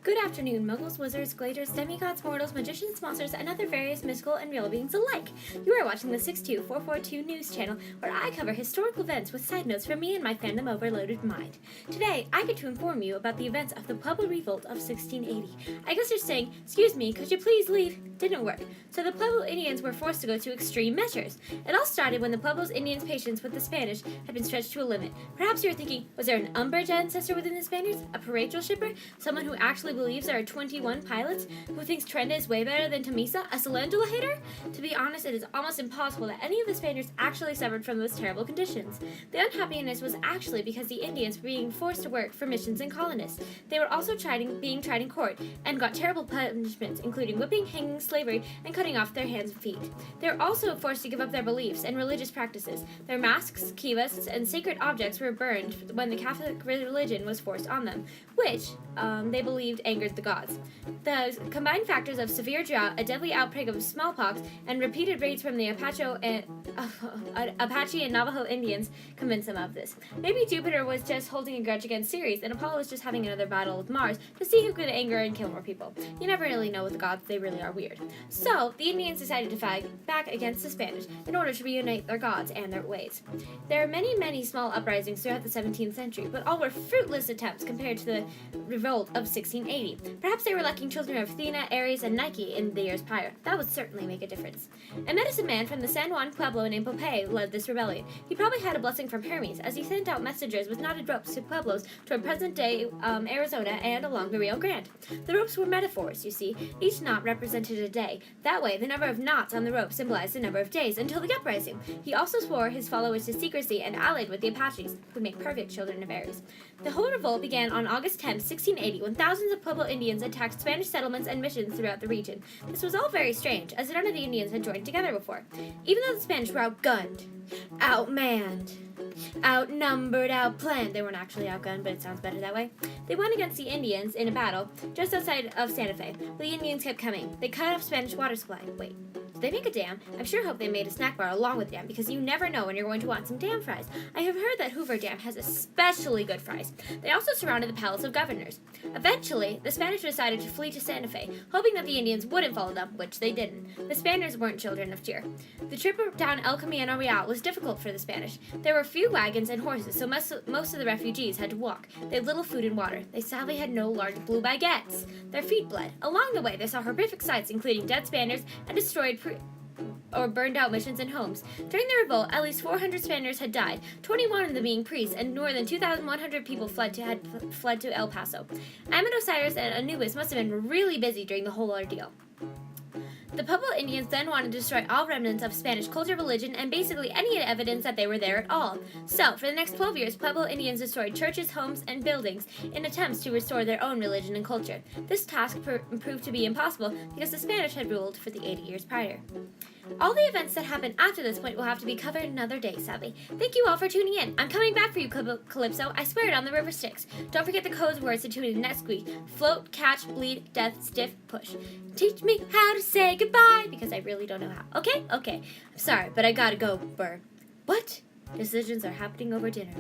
Good afternoon, muggles, wizards, gladers, demigods, mortals, magicians, monsters, and other various mystical and real beings alike. You are watching the 62442 News channel, where I cover historical events with side notes from me and my fandom overloaded mind. Today, I get to inform you about the events of the Pueblo Revolt of 1680. I guess you're saying, excuse me, could you please leave? Didn't work. So the Pueblo Indians were forced to go to extreme measures. It all started when the Pueblo's Indians' patience with the Spanish had been stretched to a limit. Perhaps you're thinking, was there an Umbridge ancestor within the Spaniards? A parade shipper? Someone who actually believes there are 21 pilots? Who thinks Trenda is way better than Tamisa? A Suo-Anttila hater? To be honest, it is almost impossible that any of the Spaniards actually suffered from those terrible conditions. The unhappiness was actually because the Indians were being forced to work for missions and colonists. They were also being tried in court and got terrible punishments, including whipping, hanging, slavery, and cutting off their hands and feet. They were also forced to give up their beliefs and religious practices. Their masks, kivas, and sacred objects were burned when the Catholic religion was forced on them, which they believed angered the gods. The combined factors of severe drought, a deadly outbreak of smallpox, and repeated raids from the Apache and Navajo Indians convinced them of this. Maybe Jupiter was just holding a grudge against Ceres, and Apollo was just having another battle with Mars to see who could anger and kill more people. You never really know with the gods, they really are weird. So, the Indians decided to fight back against the Spanish in order to reunite their gods and their ways. There are many small uprisings throughout the 17th century, but all were fruitless attempts compared to the Revolt of 1680. Perhaps they were lacking children of Athena, Ares, and Nike in the years prior. That would certainly make a difference. A medicine man from the San Juan Pueblo named Pope led this rebellion. He probably had a blessing from Hermes, as he sent out messengers with knotted ropes to pueblos toward present-day Arizona and along the Rio Grande. The ropes were metaphors, you see. Each knot represented a day. That way, the number of knots on the rope symbolized the number of days until the uprising. He also swore his followers to secrecy and allied with the Apaches, who would make perfect children of Ares. The whole revolt began on August 10, 1680, when thousands of Pueblo Indians attacked Spanish settlements and missions throughout the region. This was all very strange, as none of the Indians had joined together before. Even though the Spanish were outgunned, outmanned, outnumbered, outplanned. They weren't actually outgunned, but it sounds better that way. They went against the Indians in a battle just outside of Santa Fe. But the Indians kept coming. They cut off Spanish water supply. Wait, did they make a dam? I sure hope they made a snack bar along with the dam, because you never know when you're going to want some dam fries. I have heard that Hoover Dam has especially good fries. They also surrounded the Palace of Governors. Eventually, the Spanish decided to flee to Santa Fe, hoping that the Indians wouldn't follow them, which they didn't. The Spaniards weren't children of cheer. The trip down El Camino Real was difficult for the Spanish. There were few wagons and horses, so most of the refugees had to walk. They had little food and water. They sadly had no large blue baguettes. Their feet bled. Along the way, they saw horrific sights, including dead Spaniards and destroyed or burned out missions and homes. During the revolt, at least 400 Spaniards had died, 21 of them being priests, and more than 2,100 people had fled to El Paso. Ahmed Osiris and Anubis must have been really busy during the whole ordeal. The Pueblo Indians then wanted to destroy all remnants of Spanish culture, religion, and basically any evidence that they were there at all. So, for the next 12 years, Pueblo Indians destroyed churches, homes, and buildings in attempts to restore their own religion and culture. This task proved to be impossible because the Spanish had ruled for the 80 years prior. All the events that happened after this point will have to be covered another day, sadly. Thank you all for tuning in. I'm coming back for you, Calypso. I swear it on the river Styx. Don't forget the code words to tune in next week. Float, catch, bleed, death, stiff, push. Teach me how to say goodbye, because I really don't know how. Okay? Okay. I'm sorry, but I gotta go, Burr. What? Decisions are happening over dinner.